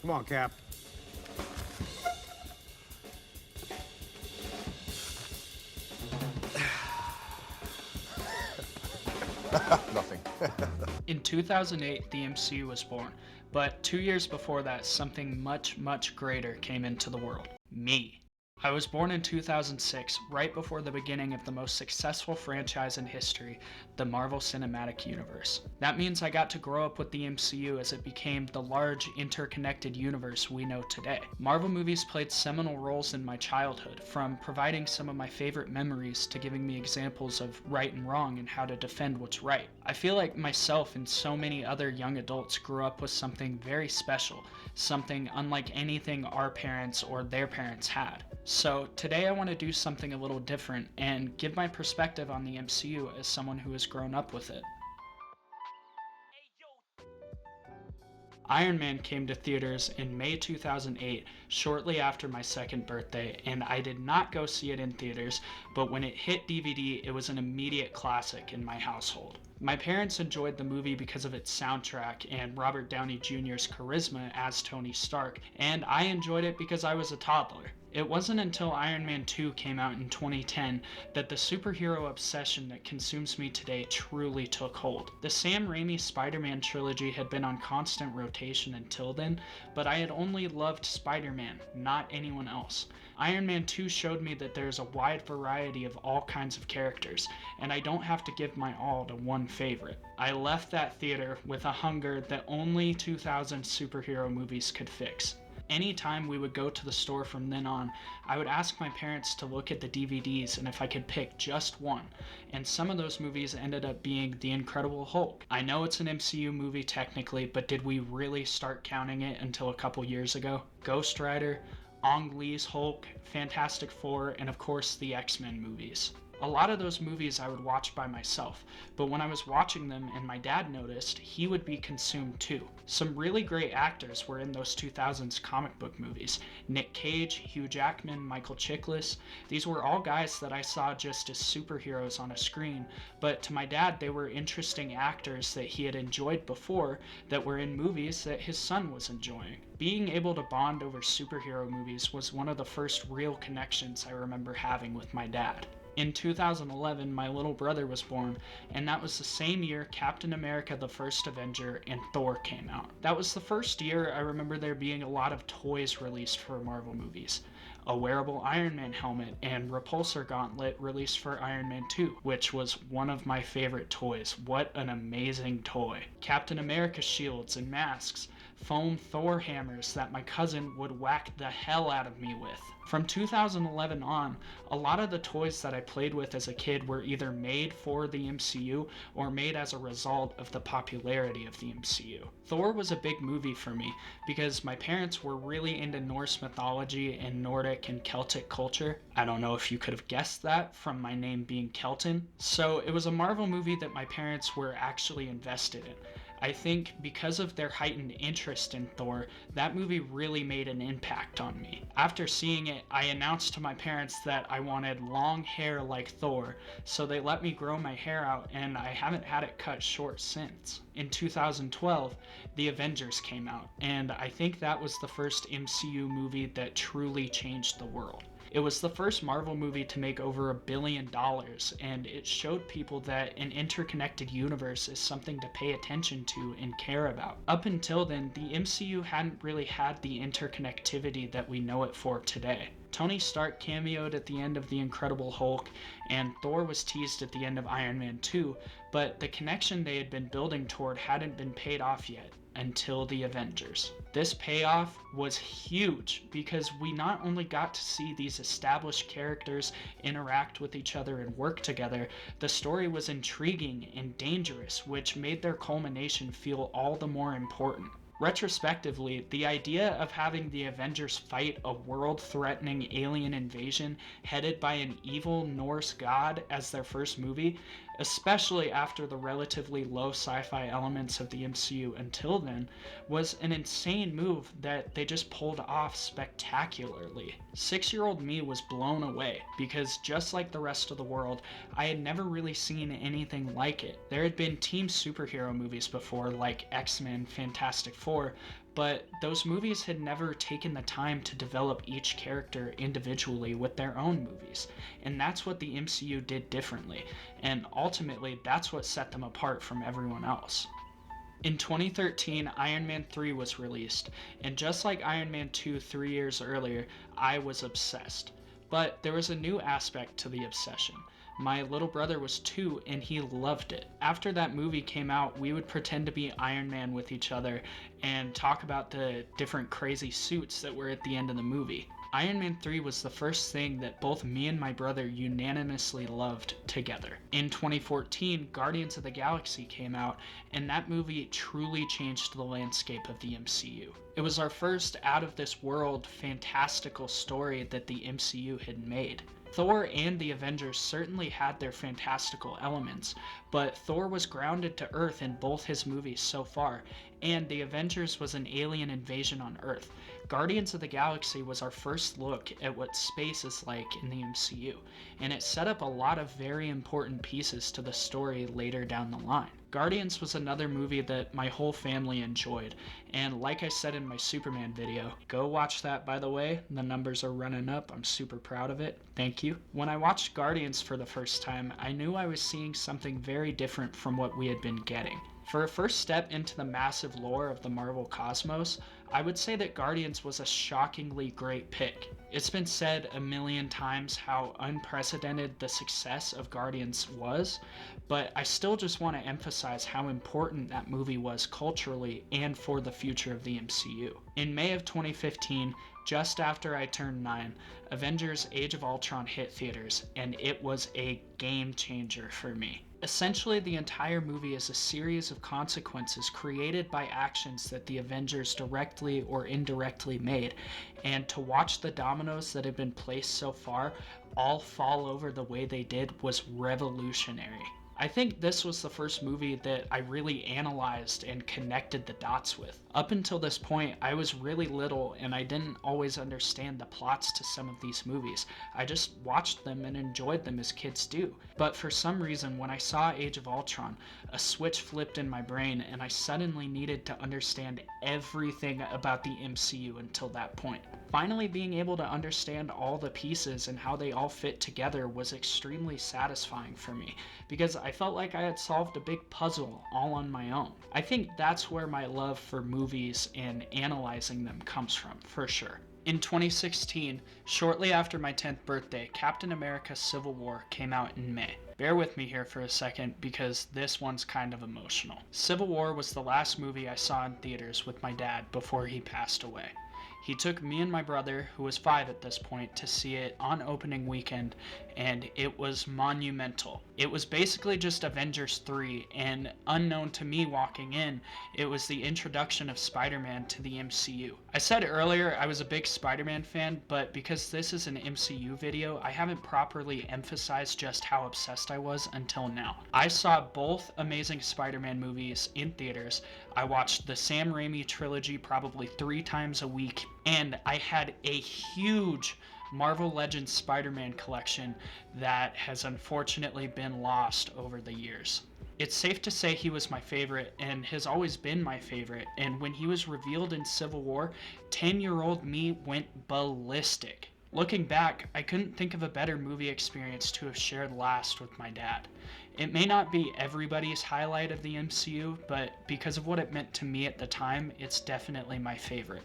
Come on, Cap. Nothing. In 2008, the MCU was born, but 2 years before that, something much, much greater came into the world. Me. I was born in 2006, right before the beginning of the most successful franchise in history, the Marvel Cinematic Universe. That means I got to grow up with the MCU as it became the large, interconnected universe we know today. Marvel movies played seminal roles in my childhood, from providing some of my favorite memories to giving me examples of right and wrong and how to defend what's right. I feel like myself and so many other young adults grew up with something very special, something unlike anything our parents or their parents had. So today I want to do something a little different and give my perspective on the MCU as someone who has grown up with it. Iron Man came to theaters in May 2008, shortly after my second birthday, and I did not go see it in theaters, but when it hit DVD, it was an immediate classic in my household. My parents enjoyed the movie because of its soundtrack and Robert Downey Jr.'s charisma as Tony Stark, and I enjoyed it because I was a toddler. It wasn't until Iron Man 2 came out in 2010 that the superhero obsession that consumes me today truly took hold. The Sam Raimi Spider-Man trilogy had been on constant rotation until then, but I had only loved Spider-Man, not anyone else. Iron Man 2 showed me that there's a wide variety of all kinds of characters, and I don't have to give my all to one favorite. I left that theater with a hunger that only 2000 superhero movies could fix. Anytime we would go to the store from then on, I would ask my parents to look at the DVDs and if I could pick just one, and some of those movies ended up being The Incredible Hulk. I know it's an MCU movie technically, but did we really start counting it until a couple years ago? Ghost Rider, Ang Lee's Hulk, Fantastic Four, and of course the X-Men movies. A lot of those movies I would watch by myself, but when I was watching them and my dad noticed, he would be consumed too. Some really great actors were in those 2000s comic book movies. Nick Cage, Hugh Jackman, Michael Chiklis. These were all guys that I saw just as superheroes on a screen, but to my dad they were interesting actors that he had enjoyed before that were in movies that his son was enjoying. Being able to bond over superhero movies was one of the first real connections I remember having with my dad. In 2011, my little brother was born, and that was the same year Captain America: The First Avenger and Thor came out. That was the first year I remember there being a lot of toys released for Marvel movies. A wearable Iron Man helmet and repulsor gauntlet released for Iron Man 2, which was one of my favorite toys. What an amazing toy. Captain America shields and masks, foam Thor hammers that my cousin would whack the hell out of me with. From 2011 on, a lot of the toys that I played with as a kid were either made for the MCU or made as a result of the popularity of the MCU. Thor was a big movie for me because my parents were really into Norse mythology and Nordic and Celtic culture. I don't know if you could have guessed that from my name being Kelton. So it was a Marvel movie that my parents were actually invested in. I think because of their heightened interest in Thor, that movie really made an impact on me. After seeing it, I announced to my parents that I wanted long hair like Thor, so they let me grow my hair out and I haven't had it cut short since. In 2012, The Avengers came out, and I think that was the first MCU movie that truly changed the world. It was the first Marvel movie to make over $1 billion, and it showed people that an interconnected universe is something to pay attention to and care about. Up until then, the MCU hadn't really had the interconnectivity that we know it for today. Tony Stark cameoed at the end of The Incredible Hulk, and Thor was teased at the end of Iron Man 2, but the connection they had been building toward hadn't been paid off yet until the Avengers. This payoff was huge because we not only got to see these established characters interact with each other and work together, the story was intriguing and dangerous, which made their culmination feel all the more important. Retrospectively, the idea of having the Avengers fight a world-threatening alien invasion headed by an evil Norse god as their first movie, especially after the relatively low sci-fi elements of the MCU until then, was an insane move that they just pulled off spectacularly. 6-year-old me was blown away because just like the rest of the world, I had never really seen anything like it. There had been team superhero movies before like X-Men, Fantastic Four, but those movies had never taken the time to develop each character individually with their own movies. And that's what the MCU did differently, and ultimately that's what set them apart from everyone else. In 2013, Iron Man 3 was released, and just like Iron Man 2 3 years earlier, I was obsessed. But there was a new aspect to the obsession. My little brother was 2 and he loved it. After that movie came out, we would pretend to be Iron Man with each other and talk about the different crazy suits that were at the end of the movie. Iron Man 3 was the first thing that both me and my brother unanimously loved together. In 2014, Guardians of the Galaxy came out, and that movie truly changed the landscape of the MCU. It was our first out-of-this-world fantastical story that the MCU had made. Thor and the Avengers certainly had their fantastical elements, but Thor was grounded to Earth in both his movies so far, and the Avengers was an alien invasion on Earth. Guardians of the Galaxy was our first look at what space is like in the MCU, and it set up a lot of very important pieces to the story later down the line. Guardians was another movie that my whole family enjoyed, and like I said in my Superman video, go watch that by the way, the numbers are running up, I'm super proud of it, thank you. When I watched Guardians for the first time, I knew I was seeing something very different from what we had been getting. For a first step into the massive lore of the Marvel cosmos, I would say that Guardians was a shockingly great pick. It's been said a million times how unprecedented the success of Guardians was, but I still just want to emphasize how important that movie was culturally and for the future of the MCU. In May of 2015, just after I turned 9, Avengers Age of Ultron hit theaters, and it was a game changer for me. Essentially, the entire movie is a series of consequences created by actions that the Avengers directly or indirectly made, and to watch the dominoes that have been placed so far all fall over the way they did was revolutionary. I think this was the first movie that I really analyzed and connected the dots with. Up until this point, I was really little and I didn't always understand the plots to some of these movies. I just watched them and enjoyed them as kids do. But for some reason, when I saw Age of Ultron, a switch flipped in my brain and I suddenly needed to understand everything about the MCU until that point. Finally being able to understand all the pieces and how they all fit together was extremely satisfying for me, because I felt like I had solved a big puzzle all on my own. I think that's where my love for movies and analyzing them comes from, for sure. In 2016, shortly after my 10th birthday, Captain America Civil War came out in May. Bear with me here for a second because this one's kind of emotional. Civil War was the last movie I saw in theaters with my dad before he passed away. He took me and my brother, who was 5 at this point, to see it on opening weekend, and it was monumental. It was basically just Avengers 3, and unknown to me walking in, it was the introduction of Spider-Man to the MCU. I said earlier I was a big Spider-Man fan, but because this is an MCU video, I haven't properly emphasized just how obsessed I was until now. I saw both Amazing Spider-Man movies in theaters. I watched the Sam Raimi trilogy probably 3 times a week, and I had a huge Marvel Legends Spider-Man collection that has unfortunately been lost over the years. It's safe to say he was my favorite and has always been my favorite, and when he was revealed in Civil War, 10-year-old me went ballistic. Looking back, I couldn't think of a better movie experience to have shared last with my dad. It may not be everybody's highlight of the MCU, but because of what it meant to me at the time, it's definitely my favorite.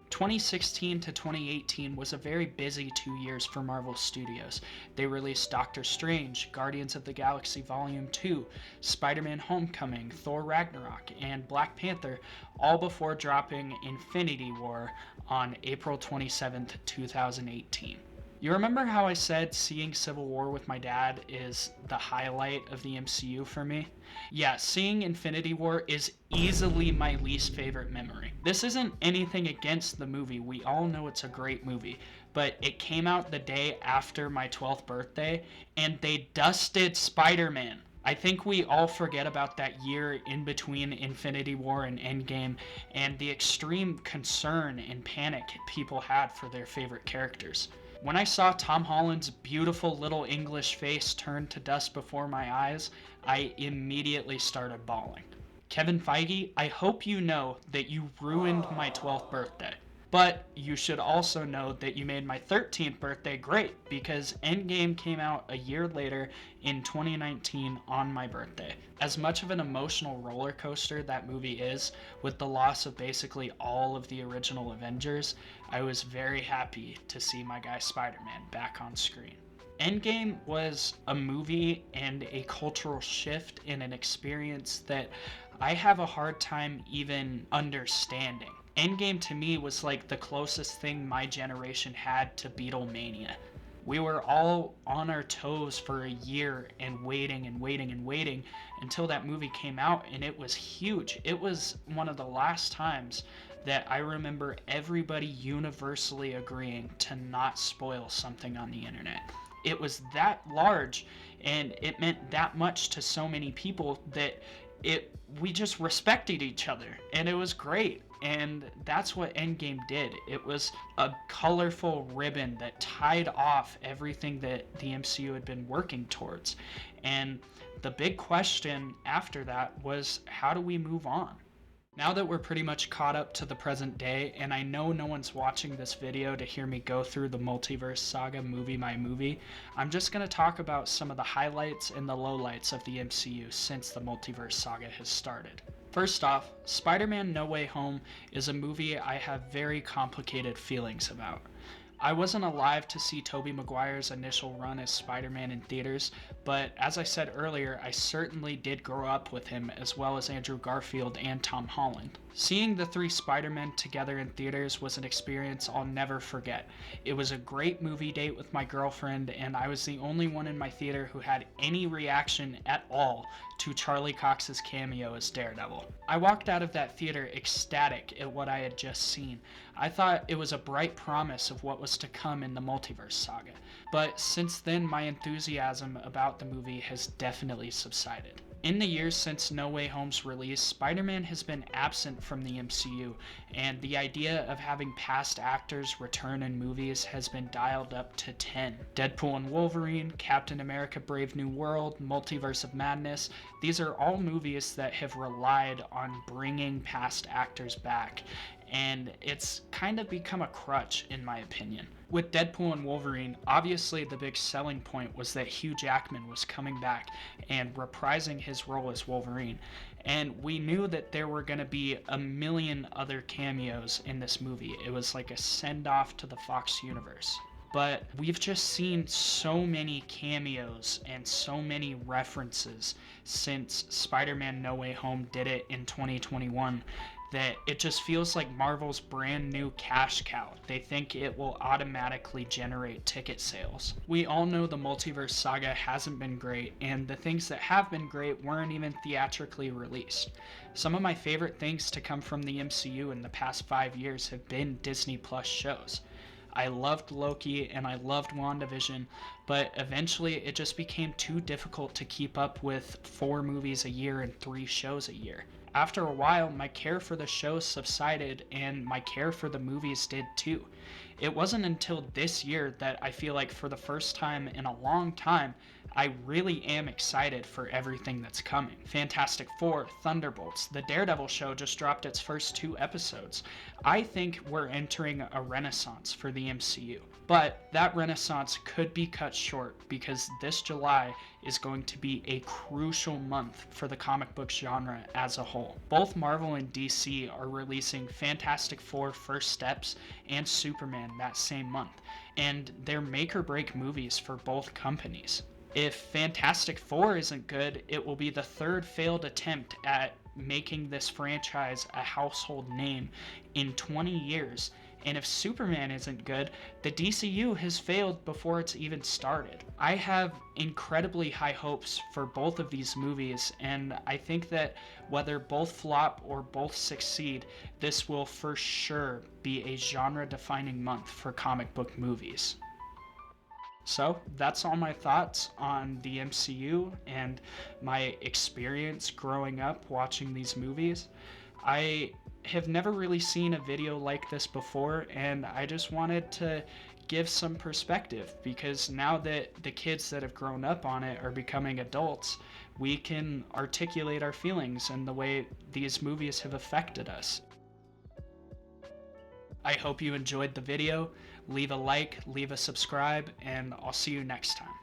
2016 to 2018 was a very busy 2 years for Marvel Studios. They released Doctor Strange, Guardians of the Galaxy Volume 2, Spider-Man Homecoming, Thor Ragnarok, and Black Panther, all before dropping Infinity War on April 27th, 2018. You remember how I said seeing Civil War with my dad is the highlight of the MCU for me? Yeah, seeing Infinity War is easily my least favorite memory. This isn't anything against the movie, we all know it's a great movie, but it came out the day after my 12th birthday, and they dusted Spider-Man. I think we all forget about that year in between Infinity War and Endgame and the extreme concern and panic people had for their favorite characters. When I saw Tom Holland's beautiful little English face turn to dust before my eyes, I immediately started bawling. Kevin Feige, I hope you know that you ruined my 12th birthday. But you should also know that you made my 13th birthday great, because Endgame came out a year later in 2019 on my birthday. As much of an emotional roller coaster that movie is, with the loss of basically all of the original Avengers, I was very happy to see my guy Spider-Man back on screen. Endgame was a movie and a cultural shift in an experience that I have a hard time even understanding. Endgame to me was like the closest thing my generation had to Beatlemania. We were all on our toes for a year and waiting and waiting and waiting until that movie came out, and it was huge. It was one of the last times that I remember everybody universally agreeing to not spoil something on the internet. It was that large, and it meant that much to so many people that we just respected each other, and it was great. And that's what Endgame did. It was a colorful ribbon that tied off everything that the MCU had been working towards. And the big question after that was, how do we move on? Now that we're pretty much caught up to the present day, and I know no one's watching this video to hear me go through the Multiverse Saga movie by movie, I'm just going to talk about some of the highlights and the lowlights of the MCU since the Multiverse Saga has started. First off, Spider-Man No Way Home is a movie I have very complicated feelings about. I wasn't alive to see Tobey Maguire's initial run as Spider-Man in theaters, but as I said earlier, I certainly did grow up with him, as well as Andrew Garfield and Tom Holland. Seeing the three Spider-Men together in theaters was an experience I'll never forget. It was a great movie date with my girlfriend, and I was the only one in my theater who had any reaction at all to Charlie Cox's cameo as Daredevil. I walked out of that theater ecstatic at what I had just seen. I thought it was a bright promise of what was to come in the Multiverse Saga, but since then my enthusiasm about the movie has definitely subsided. In the years since No Way Home's release, Spider-Man has been absent from the MCU, and the idea of having past actors return in movies has been dialed up to 10. Deadpool and Wolverine, Captain America Brave New World, Multiverse of Madness, these are all movies that have relied on bringing past actors back, and it's kind of become a crutch in my opinion. With Deadpool and Wolverine, obviously the big selling point was that Hugh Jackman was coming back and reprising his role as Wolverine, and we knew that there were going to be a million other cameos in this movie. It was like a send-off to the Fox universe. But we've just seen so many cameos and so many references since Spider-Man No Way Home did it in 2021 that it just feels like Marvel's brand new cash cow. They think it will automatically generate ticket sales. We all know the Multiverse Saga hasn't been great, and the things that have been great weren't even theatrically released. Some of my favorite things to come from the MCU in the past 5 years have been Disney Plus shows. I loved Loki and I loved WandaVision, but eventually it just became too difficult to keep up with 4 movies a year and 3 shows a year. After a while, my care for the shows subsided and my care for the movies did too. It wasn't until this year that I feel like for the first time in a long time, I really am excited for everything that's coming. Fantastic Four, Thunderbolts, the Daredevil show just dropped its first 2 episodes. I think we're entering a renaissance for the MCU. But that renaissance could be cut short because this July is going to be a crucial month for the comic book genre as a whole. Both Marvel and DC are releasing Fantastic Four First Steps and Superman that same month, and they're make or break movies for both companies. If Fantastic Four isn't good, it will be the 3rd failed attempt at making this franchise a household name in 20 years. And if Superman isn't good, the DCU has failed before it's even started. I have incredibly high hopes for both of these movies, and I think that whether both flop or both succeed, this will for sure be a genre-defining month for comic book movies. So that's all my thoughts on the MCU and my experience growing up watching these movies. I have never really seen a video like this before, and I just wanted to give some perspective, because now that the kids that have grown up on it are becoming adults, we can articulate our feelings and the way these movies have affected us. I hope you enjoyed the video. Leave a like, leave a subscribe, and I'll see you next time.